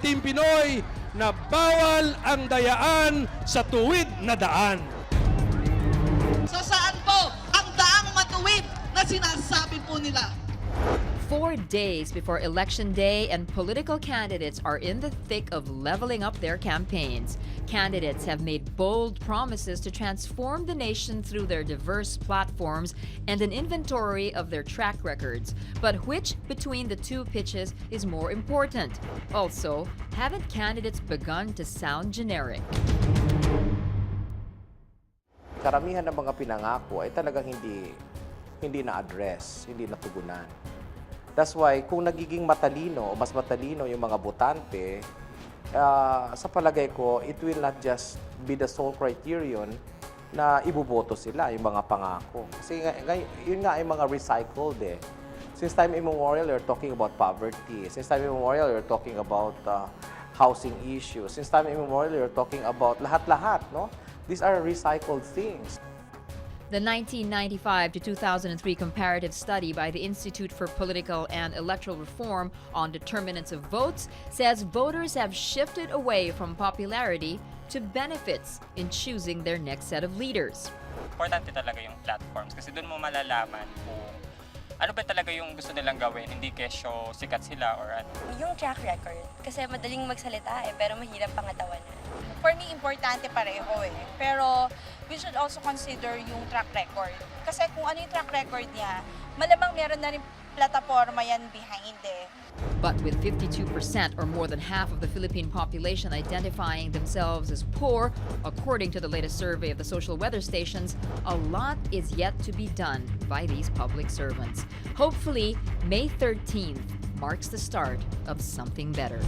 Team Pinoy na bawal ang dayaan sa tuwid na daan. So saan po ang daang matuwid na sinasabi po nila? 4 days before Election Day and political candidates are in the thick of leveling up their campaigns. Candidates have made bold promises to transform the nation through their diverse platforms and an inventory of their track records. But which between the two pitches is more important? Also, haven't candidates begun to sound generic? Karamihan ng mga pinangako ay talagang hindi na-address, hindi natugunan. That's why kung nagiging matalino o mas matalino yung mga botante, sa palagay ko, it will not just be the sole criterion na iboboto sila, yung mga pangako. Kasi yun nga ay mga recycled eh. Since time immemorial, you're talking about poverty. Since time immemorial, you're talking about housing issues. Since time immemorial, you're talking about lahat-lahat, no? These are recycled things. The 1995 to 2003 comparative study by the Institute for Political and Electoral Reform on determinants of votes says voters have shifted away from popularity to benefits in choosing their next set of leaders. Importante talaga yung platforms kasi doon mo malalaman kung ano ba talaga yung gusto nilang gawin, hindi kesyo sikat sila or ano. Yung track record, kasi madaling magsalita pero mahirap pangatawanan. For me, importante pareho eh. Pero we should also consider yung track record. Kasi kung ano yung track record niya, malamang meron na rin plataforma yan behind eh. But with 52% or more than half of the Philippine population identifying themselves as poor, according to the latest survey of the social weather stations, a lot is yet to be done by these public servants. Hopefully, May 13th marks the start of something better.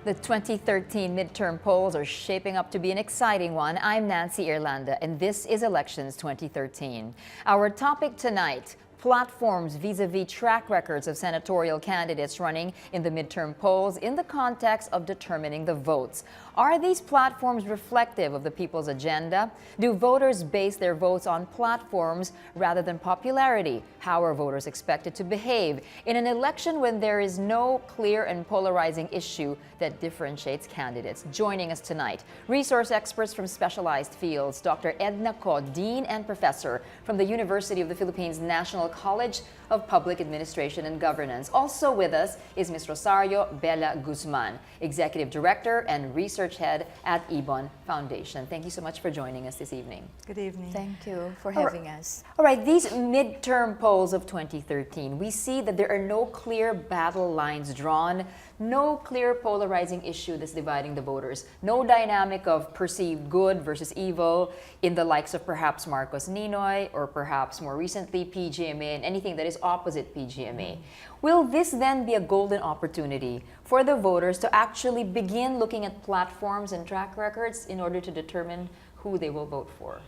The 2013 midterm polls are shaping up to be an exciting one. I'm Nancy Irlanda, and this is Elections 2013. Our topic tonight, platforms vis-a-vis track records of senatorial candidates running in the midterm polls in the context of determining the votes. Are these platforms reflective of the people's agenda? Do voters base their votes on platforms rather than popularity? How are voters expected to behave in an election when there is no clear and polarizing issue that differentiates candidates? Joining us tonight, resource experts from specialized fields, Dr. Edna Co, Dean and Professor from the University of the Philippines National College of Public Administration and Governance. Also with us is Ms. Rosario Bella Guzman, Executive Director and Research Head at Ibon Foundation. Thank you so much for joining us this evening. Good evening. Thank you for having us. All right, these midterm polls of 2013, we see that there are no clear battle lines drawn, no clear polarizing issue that's dividing the voters, no dynamic of perceived good versus evil in the likes of perhaps Marcos Ninoy or perhaps more recently PGMA and anything that is opposite PGMA. Will this then be a golden opportunity for the voters to actually begin looking at platforms and track records in order to determine who they will vote for?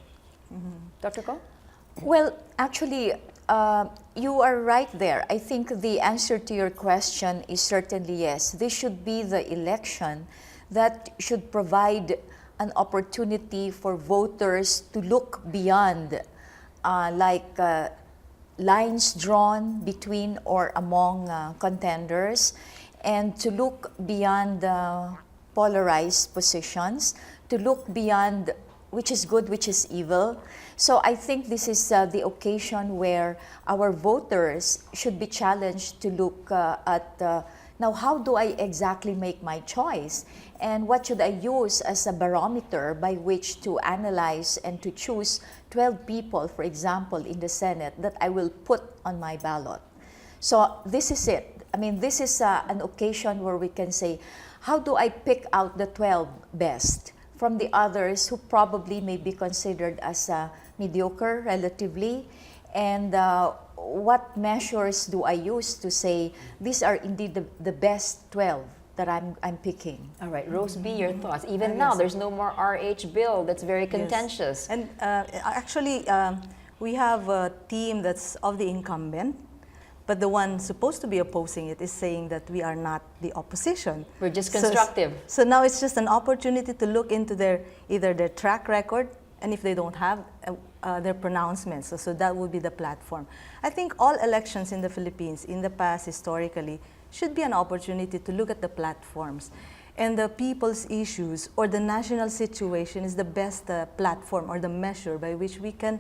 Dr. Ko? Well, actually, you are right there. I think the answer to your question is certainly yes. This should be the election that should provide an opportunity for voters to look beyond lines drawn between or among contenders and to look beyond polarized positions, to look beyond which is good, which is evil. So I think this is the occasion where our voters should be challenged to look at now, how do I exactly make my choice? And what should I use as a barometer by which to analyze and to choose 12 people, for example, in the Senate that I will put on my ballot? So this is it. I mean, this is an occasion where we can say, how do I pick out the 12 best from the others who probably may be considered as mediocre relatively? And what measures do I use to say these are indeed the best 12 that I'm picking? All right, Rose B, your thoughts. Even now, there's no more RH bill that's very contentious. Yes. And actually, we have a team that's of the incumbent, but the one supposed to be opposing it is saying that we are not the opposition. We're just constructive. So now it's just an opportunity to look into either their track record and if they don't have their pronouncements. So that would be the platform. I think all elections in the Philippines in the past historically should be an opportunity to look at the platforms. And the people's issues or the national situation is the best platform or the measure by which we can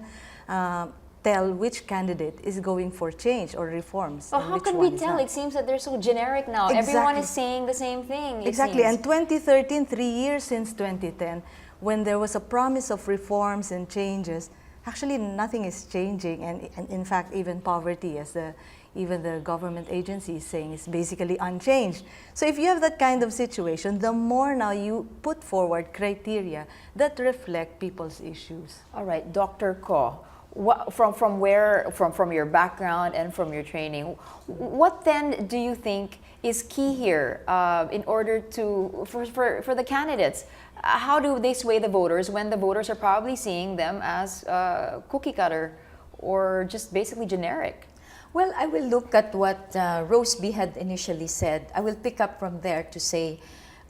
tell which candidate is going for change or reforms. Oh, and how which can one we is tell? not. It seems that they're so generic now. Exactly. Everyone is saying the same thing. it Exactly, seems. and 2013, 3 years since 2010, when there was a promise of reforms and changes, actually nothing is changing, and in fact, even poverty, as even the government agency is saying, is basically unchanged. So if you have that kind of situation, the more now you put forward criteria that reflect people's issues. All right, Dr. Ko, from your background and from your training, what then do you think is key here in order for the candidates? How do they sway the voters when the voters are probably seeing them as cookie cutter or just basically generic? Well, I will look at what Rose B had initially said. I will pick up from there to say,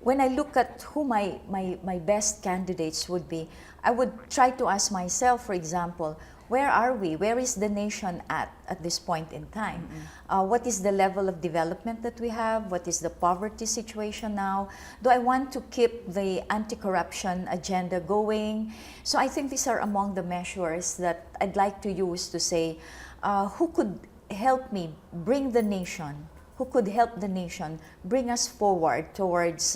when I look at who my best candidates would be, I would try to ask myself, for example, where are we? Where is the nation at this point in time? What is the level of development that we have? What is the poverty situation now? Do I want to keep the anti-corruption agenda going? So I think these are among the measures that I'd like to use to say, who could help me bring the nation, who could help the nation bring us forward towards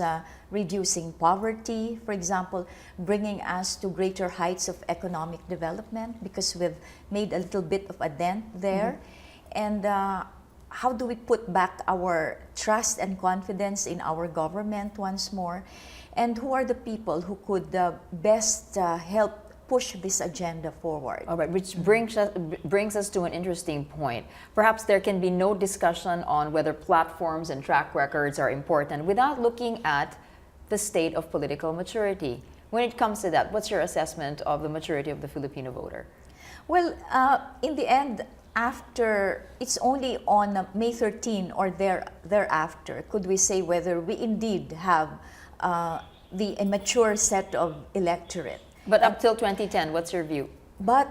reducing poverty, for example, bringing us to greater heights of economic development, because we've made a little bit of a dent there. And how do we put back our trust and confidence in our government once more? And who are the people who could best help push this agenda forward? All right, which brings us to an interesting point. Perhaps there can be no discussion on whether platforms and track records are important without looking at the state of political maturity. When it comes to that, what's your assessment of the maturity of the Filipino voter? Well, in the end, it's only on May 13 or thereafter could we say whether we indeed have a mature set of electorate. But up till 2010, what's your view? But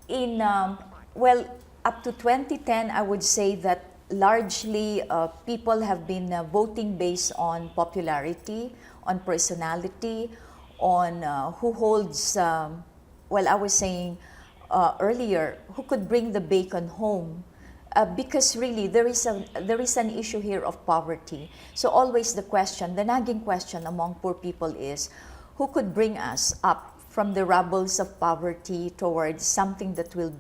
up to 2010, I would say that largely people have been voting based on popularity, on personality, on who holds, I was saying earlier, who could bring the bacon home. Because really, there is an issue here of poverty. So always the nagging question among poor people is, who could bring us up from the rubbles of poverty towards something that will,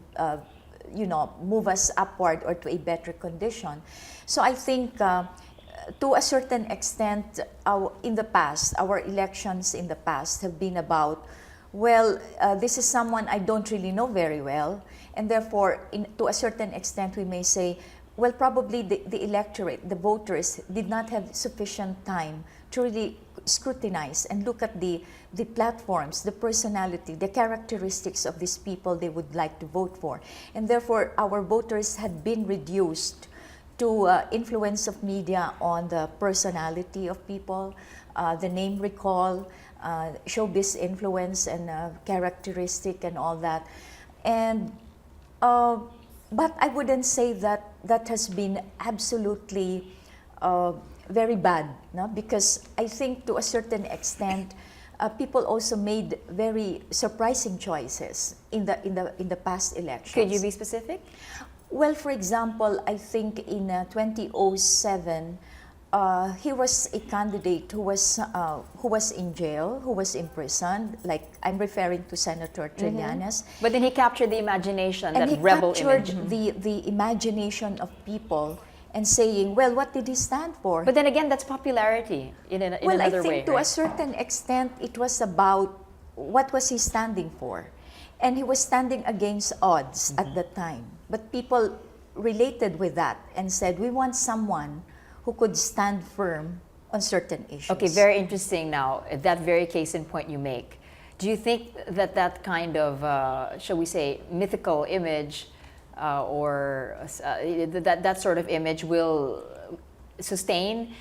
move us upward or to a better condition. So I think to a certain extent, in the past, our elections in the past have been about, this is someone I don't really know very well, and therefore, to a certain extent, we may say, probably the electorate, the voters, did not have sufficient time to really scrutinize and look at the platforms, the personality, the characteristics of these people they would like to vote for. And therefore, our voters had been reduced to influence of media on the personality of people, the name recall, showbiz influence and characteristic and all that. And but I wouldn't say that has been absolutely very bad, no? Because I think to a certain extent, people also made very surprising choices in the past elections. Could you be specific? Well, for example, I think in 2007, he was a candidate who was in jail, who was imprisoned. Like I'm referring to Senator Trillanes. But then he captured the imagination, And that he rebel captured image. the imagination of people and saying, what did he stand for? But then again, that's popularity in another way. I think to a certain extent, it was about what was he standing for. And he was standing against odds at the time. But people related with that and said, we want someone who could stand firm on certain issues. Okay, very interesting now, that very case in point you make. Do you think that kind of, shall we say, mythical image that sort of image will sustain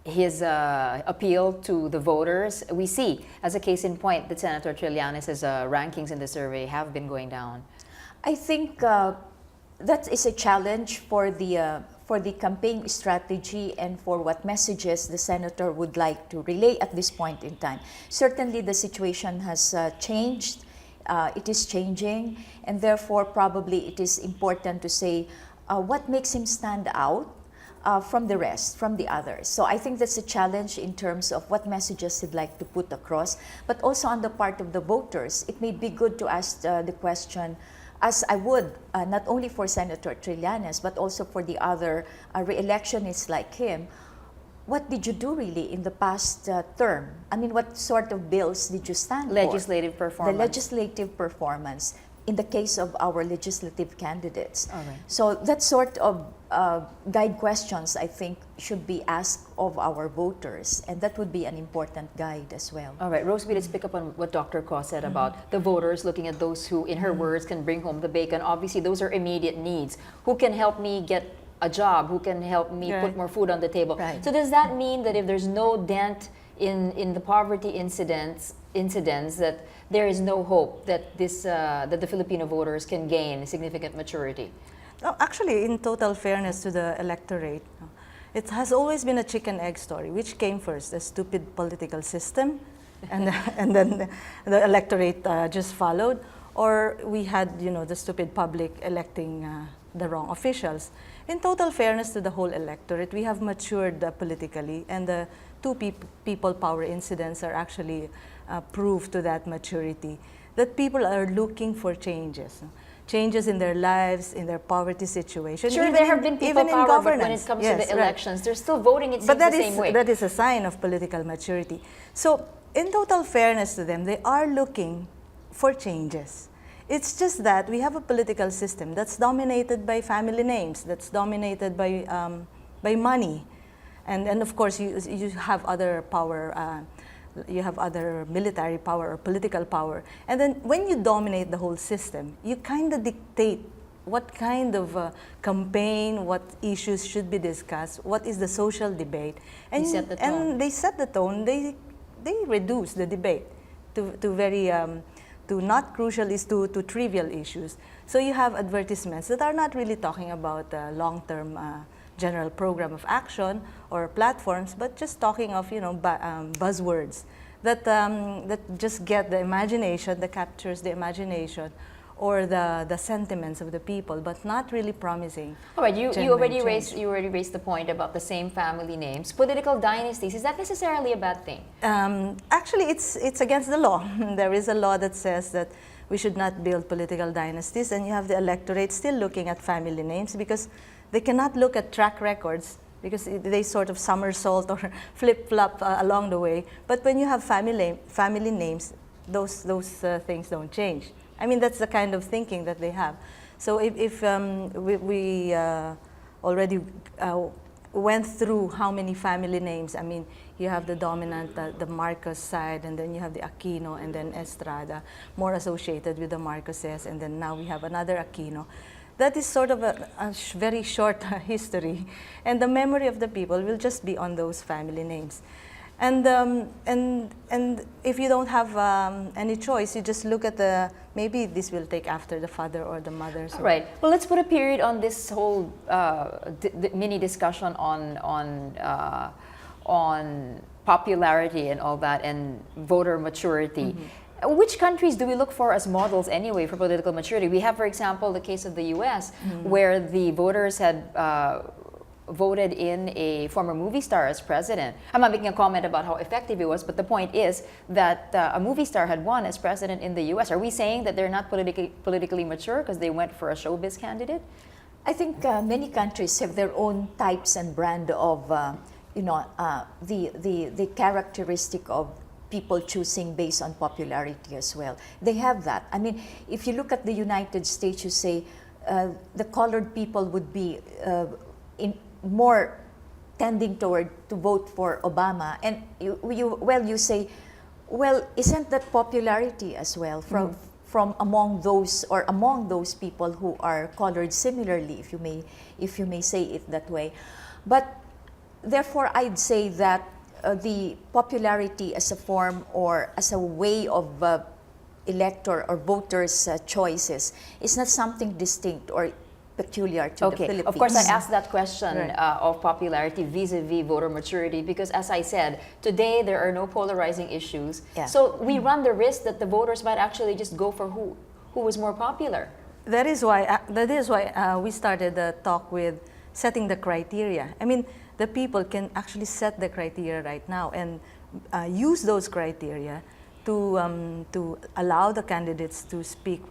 his appeal to the voters. We see, as a case in point, that Senator Trillanes's rankings in the survey have been going down. I think that is a challenge for the campaign strategy and for what messages the senator would like to relay at this point in time. Certainly, the situation has changed. It is changing, and therefore, probably it is important to say what makes him stand out from the rest, from the others. So I think that's a challenge in terms of what messages he'd like to put across, but also on the part of the voters. It may be good to ask the question, as I would, not only for Senator Trillanes, but also for the other re-electionists like him, what did you do really in the past term? I mean, what sort of bills did you stand Legislative for? performance. The legislative performance in the case of our legislative candidates. All right. So that sort of guide questions, I think, should be asked of our voters, and that would be an important guide as well. All right, Rosie, let's pick up on what Dr. Ko said about the voters looking at those who, in her words, can bring home the bacon. Obviously, those are immediate needs. Who can help me get a job? Who can help me put more food on the table? Right. So does that mean that if there's no dent in the poverty incidents, that there is no hope that that the Filipino voters can gain significant maturity? No, actually, in total fairness to the electorate, it has always been a chicken-egg story. Which came first, the stupid political system, and then the electorate just followed, or we had, the stupid public electing the wrong officials. In total fairness to the whole electorate, we have matured politically, and the two people power incidents are actually proof to that maturity, that people are looking for changes in their lives, in their poverty situation. Sure, even there have been people even in power, but when governance. it comes Yes, to the right. elections, they're still voting, it seems, But the same way. that is a sign of political maturity. So, in total fairness to them, they are looking for changes. It's just that we have a political system that's dominated by family names, that's dominated by money, and of course you have other power. You have other military power or political power. And then when you dominate the whole system, you kind of dictate what kind of campaign, what issues should be discussed, what is the social debate. And They set the tone. And they set the tone. They reduce the debate to very, to not crucial is to trivial issues. So you have advertisements that are not really talking about long-term general program of action or platforms, but just talking of buzzwords that just get the imagination, that captures the imagination or the sentiments of the people, but not really promising. All right, you genuine already change. raised the point about the same family names. Political dynasties, is that necessarily a bad thing? Actually, it's against the law. There is a law that says that we should not build political dynasties, and you have the electorate still looking at family names because they cannot look at track records because they sort of somersault or flip-flop along the way. But when you have family names, those things don't change. I mean, that's the kind of thinking that they have. So if we already went through how many family names, I mean, you have the dominant, the Marcos side, and then you have the Aquino, and then Estrada, more associated with the Marcoses, and then now we have another Aquino. That is sort of a very short history, and the memory of the people will just be on those family names. And if you don't have any choice, you just look at maybe this will take after the father or the mother. So. Right. Well, let's put a period on this whole mini discussion on popularity and all that, and voter maturity. Mm-hmm. Which countries do we look for as models anyway for political maturity? We have, for example, the case of the U.S., where the voters had voted in a former movie star as president. I'm not making a comment about how effective it was, but the point is that a movie star had won as president in the U.S. Are we saying that they're not politically mature because they went for a showbiz candidate? I think many countries have their own types and brand of, the characteristic of people choosing based on popularity as well. They have that. I mean, if you look at the United States, you say the colored people would be more tending toward to vote for Obama, and you say, well, isn't that popularity as well from among those people who are colored similarly, if you may say it that way, but therefore, I'd say that the popularity as a form or as a way of elector or voters' choices is not something distinct or peculiar to the Philippines. Of course, I asked that question Right. of popularity vis-a-vis voter maturity because, as I said, today there are no polarizing issues. Yeah. So we run the risk that the voters might actually just go for who was more popular. That is why we started the talk with setting the criteria. I mean, the people can actually set the criteria right now and use those criteria to allow the candidates to speak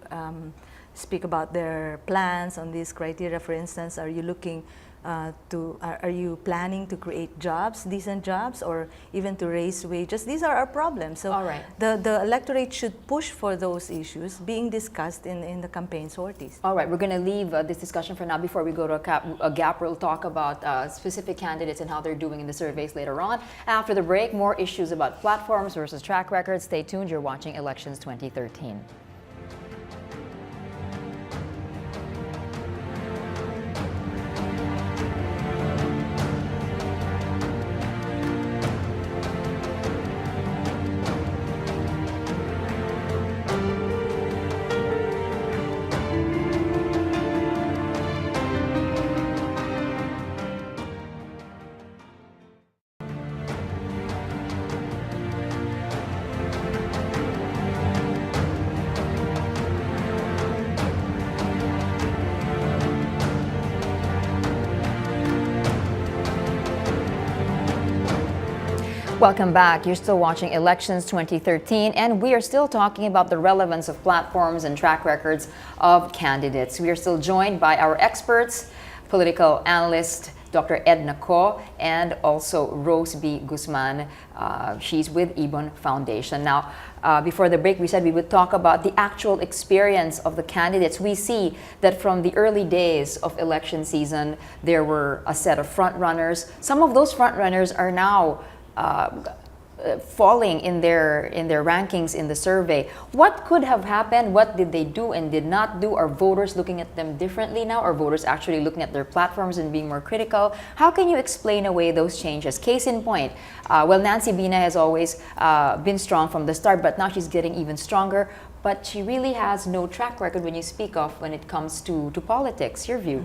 about their plans on these criteria. For instance, are you looking are you planning to create jobs, decent jobs, or even to raise wages? These are our problems. So All right. the electorate should push for those issues being discussed in the campaign sorties. All right, we're going to leave this discussion for now before we go to a gap. We'll talk about specific candidates and how they're doing in the surveys later on. After the break, more issues about platforms versus track records. Stay tuned. You're watching Elections 2013. Welcome back. You're still watching Elections 2013, and we are still talking about the relevance of platforms and track records of candidates. We are still joined by our experts, political analyst Dr. Edna Ko, and also Rose B. Guzman. She's with Ibon Foundation. Now, before the break, we said we would talk about the actual experience of the candidates. We see that from the early days of election season, there were a set of front runners. Some of those front runners are now falling in their rankings in the survey. What could have happened? What did they do and did not do? Are voters looking at them differently now? Are voters actually looking at their platforms and being more critical? How can you explain away those changes? Case in point, well, Nancy Bina has always been strong from the start, but now she's getting even stronger. But she really has no track record when you speak of when it comes to politics. Your view?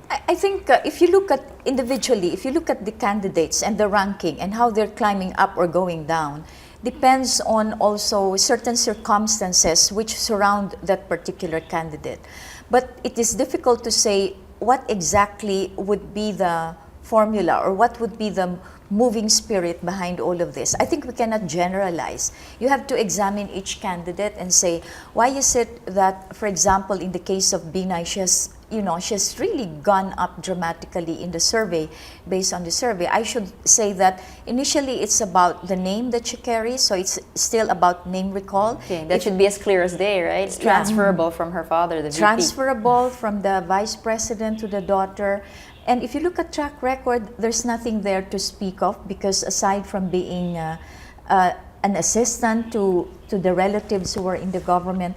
I think if you look at individually, if you look at the candidates and the ranking and how they're climbing up or going down, depends on also certain circumstances which surround that particular candidate. But it is difficult to say what exactly would be the formula or what would be the moving spirit behind all of this. I think we cannot generalize. You have to examine each candidate and say, why is it that, for example, in the case of Binay, she's really gone up dramatically in the survey, based on the survey. I should say that initially it's about the name that she carries, so it's still about name recall. Okay, that should be as clear as day, right? It's transferable from her father, the VP. Transferable from the vice president to the daughter. And if you look at track record, there's nothing there to speak of because aside from being an assistant to the relatives who were in the government,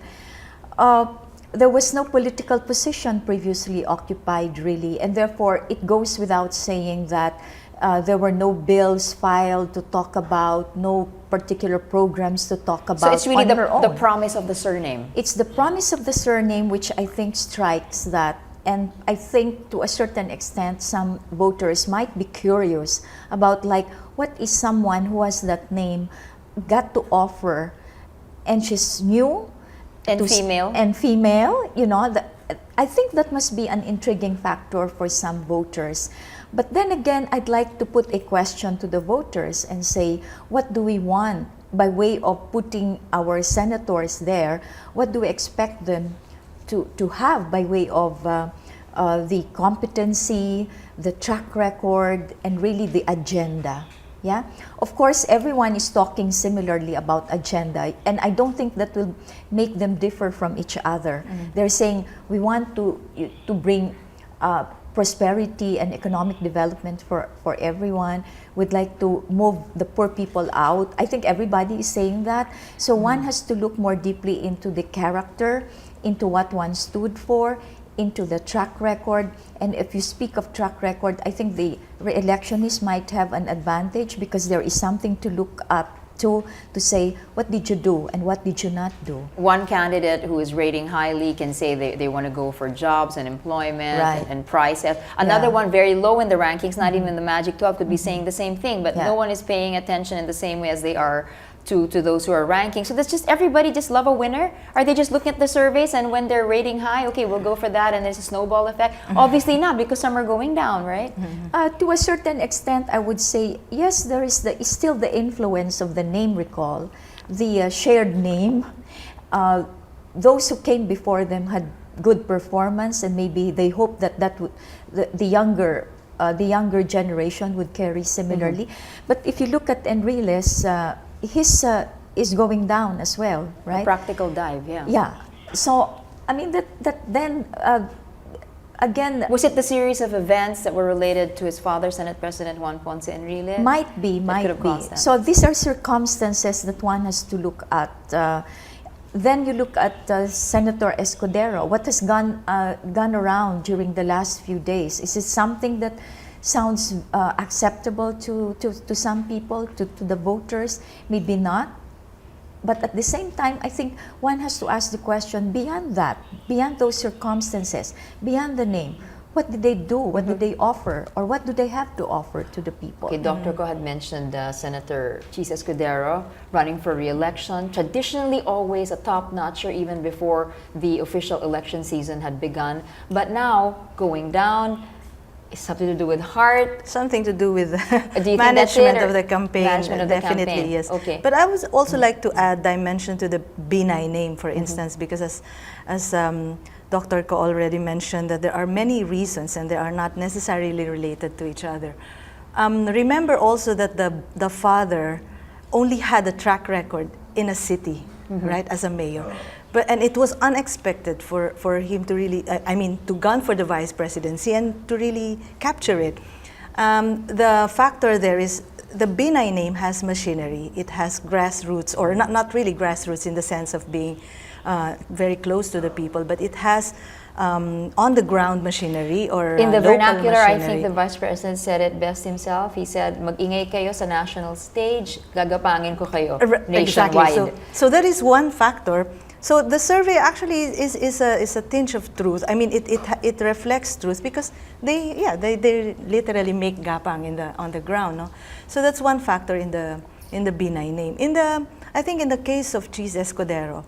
there was no political position previously occupied really, and therefore it goes without saying that there were no bills filed to talk about, no particular programs to talk about. So it's really on her own. the promise of the surname. It's the promise of the surname which I think strikes that. And I think to a certain extent, some voters might be curious about like, what is someone who has that name got to offer? And she's new. And female. And female, I think that must be an intriguing factor for some voters. But then again, I'd like to put a question to the voters and say, what do we want by way of putting our senators there? What do we expect them to have by way of the competency, the track record, and really the agenda? Yeah, of course, everyone is talking similarly about agenda, and I don't think that will make them differ from each other. They're saying we want to bring prosperity and economic development for everyone. We'd like to move the poor people out. I think everybody is saying that. So one has to look more deeply into the character, into what one stood for, into the track record. And if you speak of track record, I think the re-electionists might have an advantage because there is something to look up to say, what did you do and what did you not do? One candidate who is rating highly can say they want to go for jobs and employment Right. and prices. Another Yeah. one very low in the rankings, not even the Magic 12, could be saying the same thing, but Yeah. no one is paying attention in the same way as they are to those who are ranking. So that's just everybody just love a winner? Are they just looking at the surveys and when they're rating high, okay, we'll go for that and there's a snowball effect? Obviously not, because some are going down, right? To a certain extent, I would say, yes, there is still the influence of the name recall, the shared name. Those who came before them had good performance, and maybe they hope that the younger generation would carry similarly. But if you look at Enriles, his is going down as well, A right? practical dive, yeah. Yeah. So I mean that then again. Was it the series of events that were related to his father, Senate President Juan Ponce Enrile? Might be. could have caused that. So these are circumstances that one has to look at. Then you look at Senator Escudero. What has gone around during the last few days? Is it something that sounds acceptable to some people, to the voters? Maybe not. But at the same time, I think one has to ask the question, beyond that, beyond those circumstances, beyond the name, what did they do? What did they offer? Or what do they have to offer to the people? Okay, Dr. Ko had mentioned Senator Chis Escudero running for re-election. Traditionally, always a top-notcher even before the official election season had begun. But now, going down, it's something to do with heart. Something to do with Do you think that's it, management or of the campaign. management of the Definitely, campaign? yes. Okay. But I would also like to add dimension to the Binay name, for instance, because as Dr. Ko already mentioned, that there are many reasons and they are not necessarily related to each other. Remember also that the father only had a track record in a city, right, as a mayor. And it was unexpected for him to really, to gun for the vice presidency and to really capture it. The factor there is the Binay name has machinery. It has grassroots, or not really grassroots in the sense of being very close to the people, but it has on-the-ground machinery or In the local vernacular, I think machinery. the Vice President said it best himself. He said, mag-ingay kayo sa national stage, gagapangin ko kayo nationwide. Exactly. So that is one factor. So the survey actually is a tinge of truth. I mean, it reflects truth because they literally make gapang on the ground. No? So that's one factor in the Binay name. I think in the case of Chis Escudero,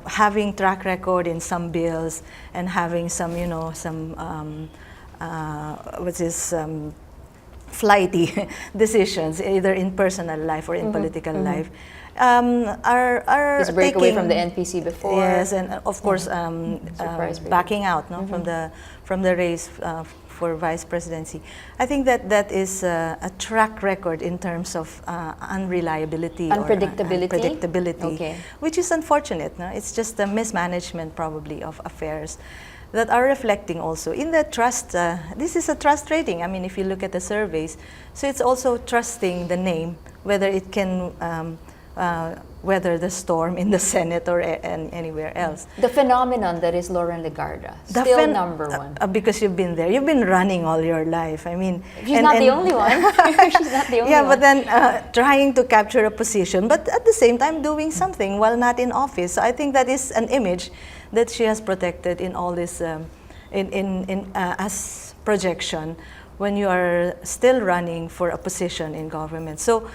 having track record in some bills and having some flighty decisions, either in personal life or in political life, are His break away taking, from the NPC before. Yes, and of course Surprise backing out from the race for vice presidency. I think that is a track record in terms of unreliability Unpredictability? or unpredictability, Okay. which is unfortunate. No? It's just a mismanagement probably of affairs that are reflecting also in the trust. This is a trust rating. I mean, if you look at the surveys, so it's also trusting the name, whether it can weather the storm in the Senate or anywhere else. The phenomenon that is Lauren Legarda, The still fen- number one. Because you've been there. You've been running all your life. I mean, She's not the only one. She's not the only yeah, one. but then trying to capture a position, but at the same time doing something while not in office. So I think that is an image that she has protected in all this, as projection when you are still running for a position in government. So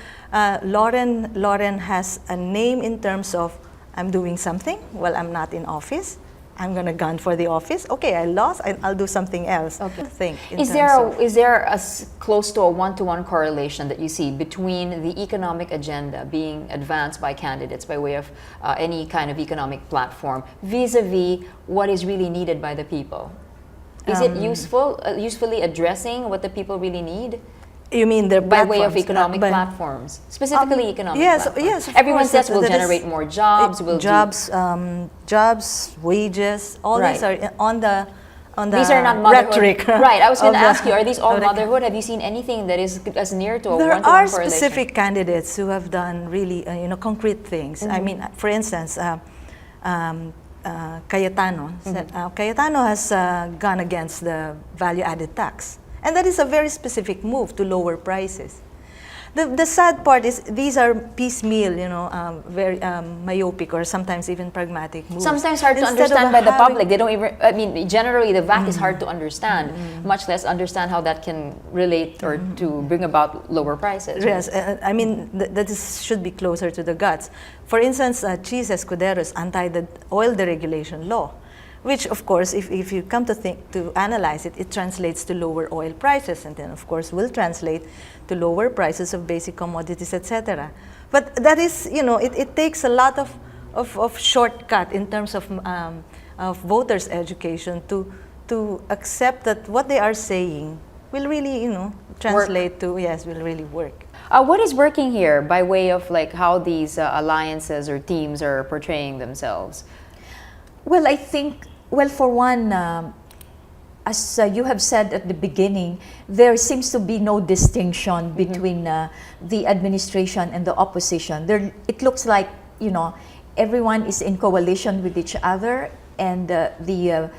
Lauren has a name in terms of I'm doing something while I'm not in office. I'm going to gun for the office. Okay, I lost. I'll do something else. Okay. In Is terms there close to a one-to-one correlation that you see between the economic agenda being advanced by candidates by way of any kind of economic platform vis-a-vis what is really needed by the people? Is it usefully addressing what the people really need? You mean their By way of platforms, economic by- platforms, specifically economic yes, platforms. yes, of Everyone course, says we'll that is- generate more jobs. We'll jobs, wages, all these Right. are on the These are not motherhood. rhetoric. Right. I was going to of the- ask you: are these all of the- motherhood? Have you seen anything that is as near to a There one-to-one are correlation? specific candidates who have done really, concrete things. I mean, for instance, Cayetano. Cayetano has gone against the value-added tax. And that is a very specific move to lower prices. The sad part is these are piecemeal, very myopic or sometimes even pragmatic moves. Sometimes hard to Instead of understand by the having- public. They don't even, I mean, generally the VAT is hard to understand, much less understand how that can relate or to bring about lower prices. Yes, I mean, should be closer to the guts. For instance, Cheese Escudero is anti the oil deregulation law, which of course, if you come to analyze it, it translates to lower oil prices, and then of course will translate to lower prices of basic commodities, etc. But that is, it takes a lot of shortcut in terms of voters' education to accept that what they are saying will really, translate to, yes, will really work. What is working here by way of like how these alliances or teams are portraying themselves? Well, I think, for one, as you have said at the beginning, there seems to be no distinction between the administration and the opposition. It looks like, everyone is in coalition with each other, and the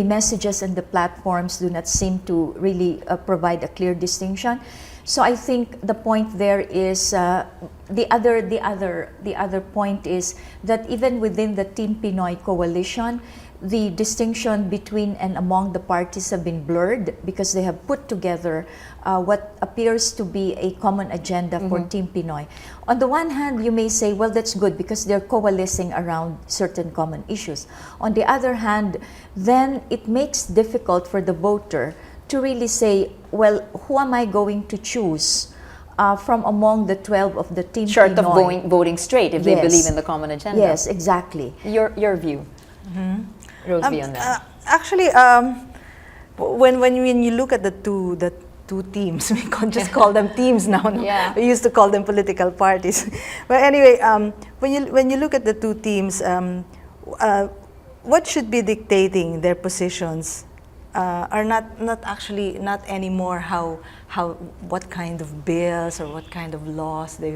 messages and the platforms do not seem to really provide a clear distinction. So I think the point there is the other point is that even within the Team Pinoy coalition, the distinction between and among the parties have been blurred because they have put together what appears to be a common agenda for Team Pinoy. On the one hand, you may say, well, that's good because they're coalescing around certain common issues. On the other hand, then it makes difficult for the voter to really say, well, who am I going to choose from among the 12 of the Team Short Pinoy? of voting straight if they believe in the common agenda. Yes, exactly. Your view, Roseby, on that. Actually, when you look at the two teams, we can't just call them teams now. No? Yeah. We used to call them political parties. But anyway, when you look at the two teams, what should be dictating their positions are not anymore what kind of bills or what kind of laws they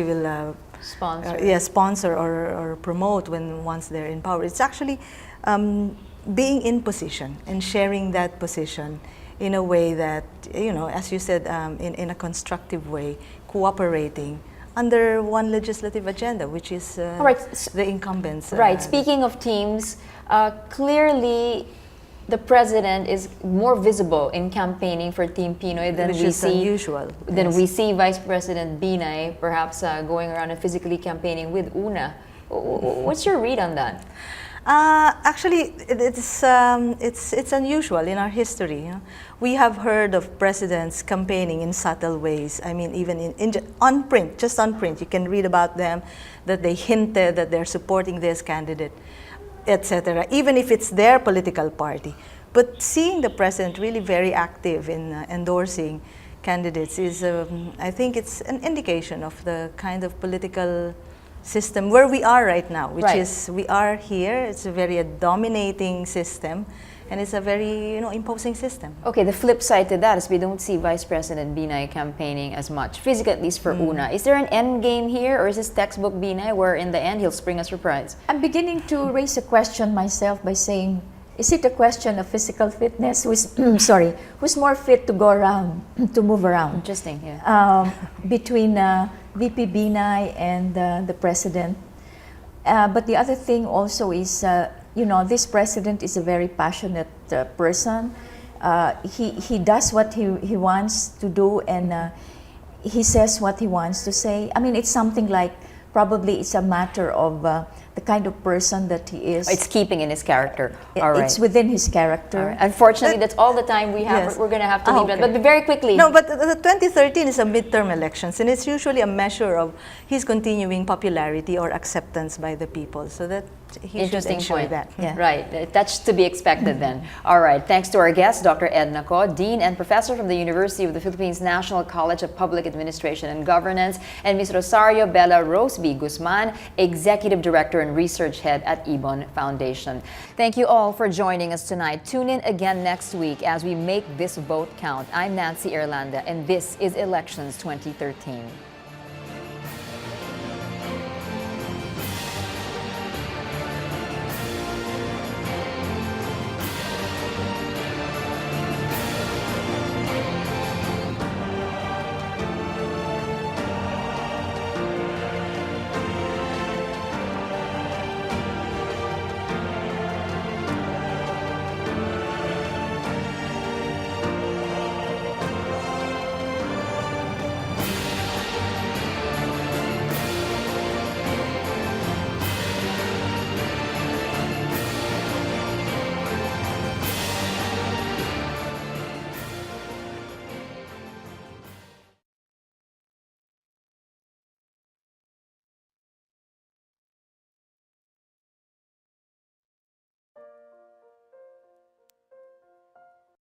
will sponsor or promote once they're in power. It's actually being in position and sharing that position in a way that, as you said, in a constructive way, cooperating under one legislative agenda, which is the incumbents. Right. Speaking of teams, clearly the president is more visible in campaigning for Team Pinoy than Which we is see. unusual. Than Yes. we see Vice President Binay perhaps going around and physically campaigning with Una. What's your read on that? Actually, it's unusual in our history. We have heard of presidents campaigning in subtle ways. I mean, even on print, just on print, you can read about them that they hinted that they're supporting this candidate, etc. Even if it's their political party. But seeing the president really very active in endorsing candidates is, I think, it's an indication of the kind of political system where we are right now, which is we are here. It's a very dominating system, and it's a very imposing system. Okay, the flip side to that is we don't see Vice President Binay campaigning as much, physically at least for Una. Is there an end game here, or is this textbook Binay where in the end he'll spring a surprise? I'm beginning to raise a question myself by saying, is it a question of physical fitness? Who's more fit to go around, to move around? Interesting, yeah. Between VP Binay and the president. But the other thing also is, this president is a very passionate person. He does what he wants to do, and he says what he wants to say. I mean, it's something like, probably it's a matter of the kind of person that he is. It's keeping in his character. All right. It's within his character. All right. Unfortunately, that's all the time we have. Yes. We're going to have to leave Okay. that. But very quickly. No, but the 2013 is a midterm elections, and it's usually a measure of his continuing popularity or acceptance by the people. So that he should Interesting ensure point. that. Yeah. Right. That's to be expected then. All right. Thanks to our guest, Dr. Edna Co, Dean and Professor from the University of the Philippines National College of Public Administration and Governance, and Ms. Rosario Bella Roseby Guzman, Executive Director and Research Head at Ibon Foundation. Thank you all for joining us tonight. Tune in again next week as we make this vote count. I'm Nancy Irlanda, and this is Elections 2013.